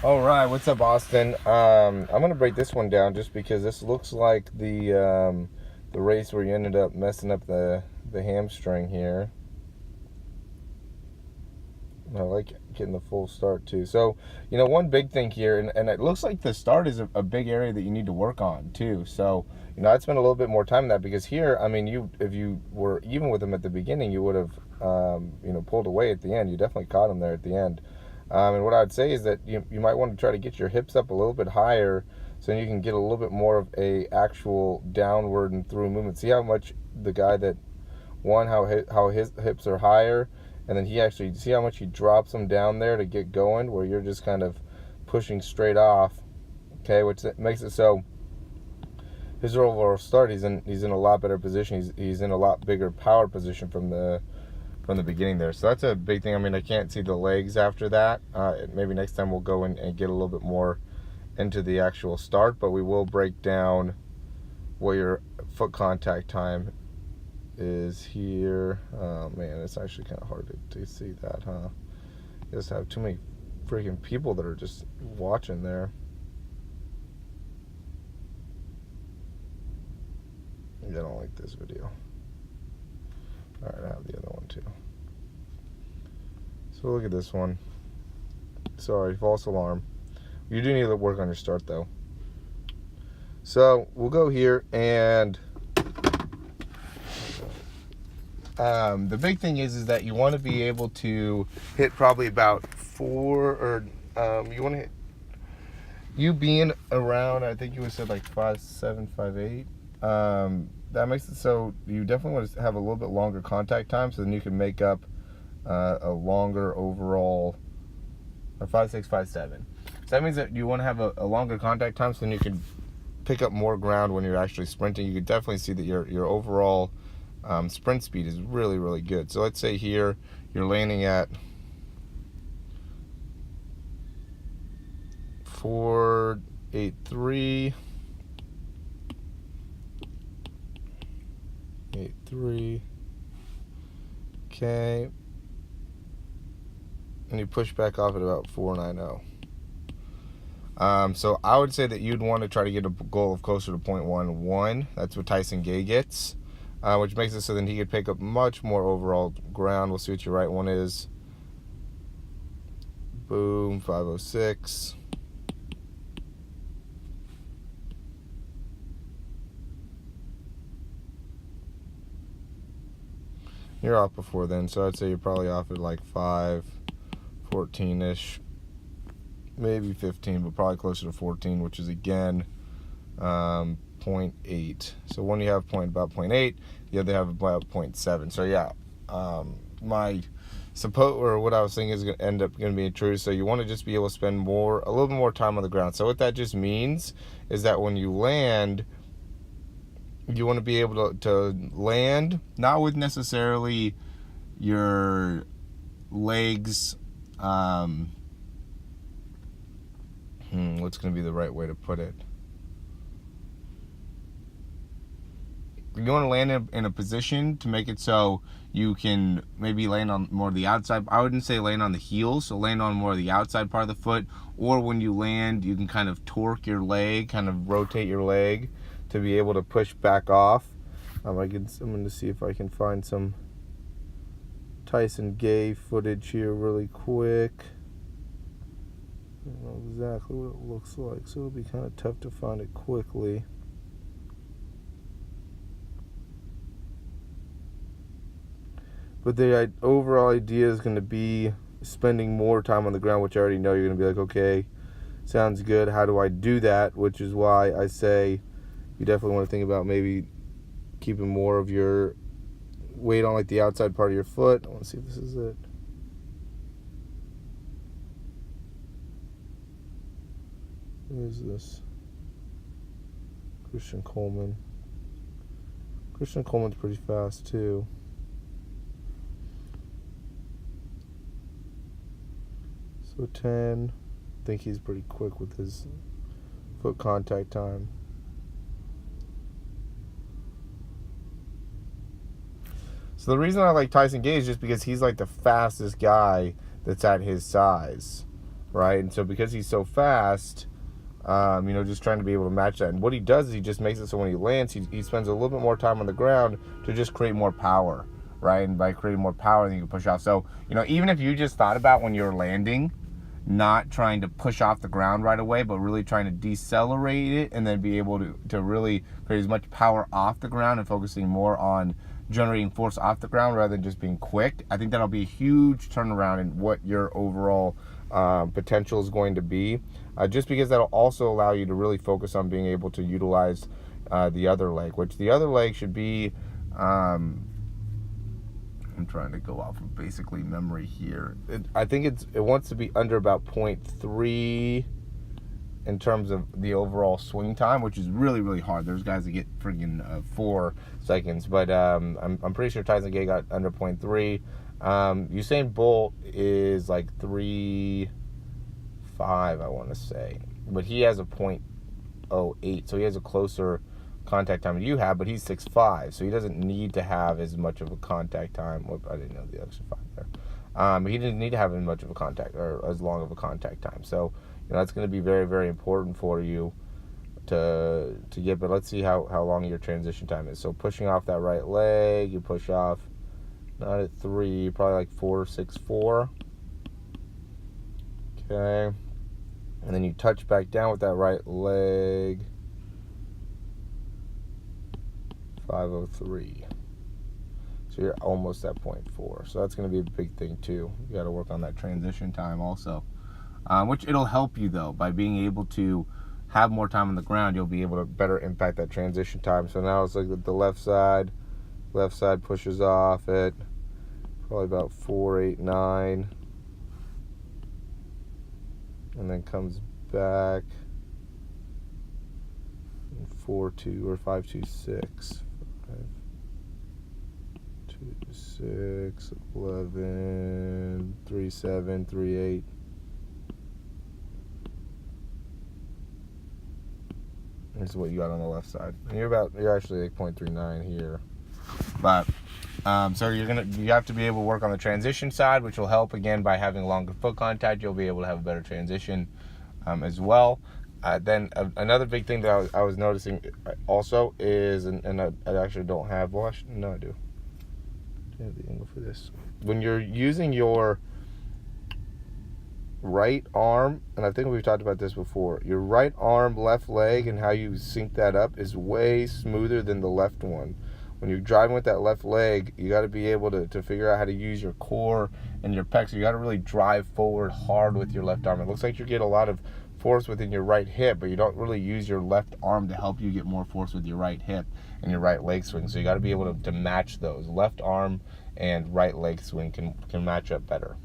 All right, what's up, Austin? I'm gonna break this one down just because this looks like the race where you ended up messing up the hamstring here. I like getting the full start too. So, one big thing here, and it looks like the start is a big area that you need to work on too. So, I'd spend a little bit more time on that because here, I mean, if you were even with him at the beginning, you would have, pulled away at the end. You definitely caught him there at the end. And what I'd say is that you might want to try to get your hips up a little bit higher so you can get a little bit more of a actual downward and through movement. See how much the guy that won, how his hips are higher, and then he actually, see how much he drops them down there to get going, where you're just kind of pushing straight off, okay, which makes it so his overall start, he's in a lot better position. He's in a lot bigger power position from the beginning there. So that's a big thing. I mean, I can't see the legs after that. Maybe next time we'll go in and get a little bit more into the actual start, but we will break down what your foot contact time is here. Oh man, it's actually kind of hard to see that, huh? You just have too many freaking people that are just watching there. I don't like this video. Alright, I have the other one too. So look at this one. Sorry, false alarm. You do need to work on your start though. So we'll go here, and the big thing is that you want to be able to hit probably about four, or you want to hit, you being around, I think you would said like 5'7", 5'8". That makes it so you definitely want to have a little bit longer contact time, so then you can make up a longer overall, or 5'6", 5'7". So that means that you want to have a longer contact time, so then you can pick up more ground when you're actually sprinting. You can definitely see that your overall sprint speed is really, really good. So let's say here you're landing at 4.83, 8.3, okay, and you push back off at about 4.90. So I would say that you'd want to try to get a goal of closer to 0.11. That's what Tyson Gay gets, which makes it so then he could pick up much more overall ground. We'll see what your right one is. Boom, 5.06. You're off before then, so I'd say you're probably off at like 5.14-ish, maybe 15, but probably closer to 14, which is again 0.8. So one you have about 0.8, the other have about 0.7. So yeah, my suppose, or what I was thinking, is going to end up going to be true. So you want to just be able to spend a little bit more time on the ground. So what that just means is that when you land, you want to be able to land not with necessarily your legs, what's going to be the right way to put it? You want to land in a position to make it so you can maybe land on more of the outside. I wouldn't say land on the heels, so land on more of the outside part of the foot. Or when you land, you can kind of torque your leg, kind of rotate your leg to be able to push back off. I'm going to see if I can find some Tyson Gay footage here really quick. I don't know exactly what it looks like, so it'll be kind of tough to find it quickly. But the overall idea is going to be spending more time on the ground, which I already know you're going to be like, okay, sounds good. How do I do that? Which is why I say you definitely want to think about maybe keeping more of your weight on like the outside part of your foot. I want to see if this is it. Who is this? Christian Coleman. Christian Coleman's pretty fast too. So 10. I think he's pretty quick with his foot contact time. So the reason I like Tyson Gay is just because he's like the fastest guy that's at his size, right? And so because he's so fast, you know, just trying to be able to match that. And what he does is he just makes it so when he lands, he spends a little bit more time on the ground to just create more power, right? And by creating more power, then you can push off. So, you know, even if you just thought about when you're landing, not trying to push off the ground right away, but really trying to decelerate it and then be able to really create as much power off the ground and focusing more on generating force off the ground rather than just being quick, I think that'll be a huge turnaround in what your overall potential is going to be, just because that'll also allow you to really focus on being able to utilize the other leg, which the other leg should be, I'm trying to go off of basically memory here. I think it wants to be under about 0.3 in terms of the overall swing time, which is really, really hard. There's guys that get friggin' 4 seconds, but I'm pretty sure Tyson Gay got under 0.3. Usain Bolt is like 3.5, I want to say, but he has a 0.08, so he has a closer contact time than you have, but he's 6'5", so he doesn't need to have as much of a contact time. Whoop, I didn't know the extra 5 there. He didn't need to have as much of a contact or as long of a contact time. So, you know, that's going to be very, very important for you to get. But let's see how long your transition time is. So pushing off that right leg, you push off not at 3, probably like 4.64. Okay, and then you touch back down with that right leg. 5.03. So you're almost at 0.4. So that's going to be a big thing too. You got to work on that transition time also, which it'll help you though by being able to have more time on the ground. You'll be able to better impact that transition time. So now it's like the left side pushes off at probably about 4.89, and then comes back 4.2 or 5.26. 5.26, 11, 3.7, 3.8. This is what you got on the left side. And you're actually like 0.39 here. But so you have to be able to work on the transition side, which will help again by having longer foot contact. You'll be able to have a better transition as well. Then another big thing that I was noticing also is, and I actually don't have, well, no, I do. I have the angle for this. When you're using your right arm, and I think we've talked about this before, your right arm, left leg, and how you sync that up is way smoother than the left one. When you're driving with that left leg, you got to be able to figure out how to use your core and your pecs. So you got to really drive forward hard with your left arm. It looks like you get a lot of force within your right hip, but you don't really use your left arm to help you get more force with your right hip and your right leg swing. So you got to be able to match those. Left arm and right leg swing can match up better.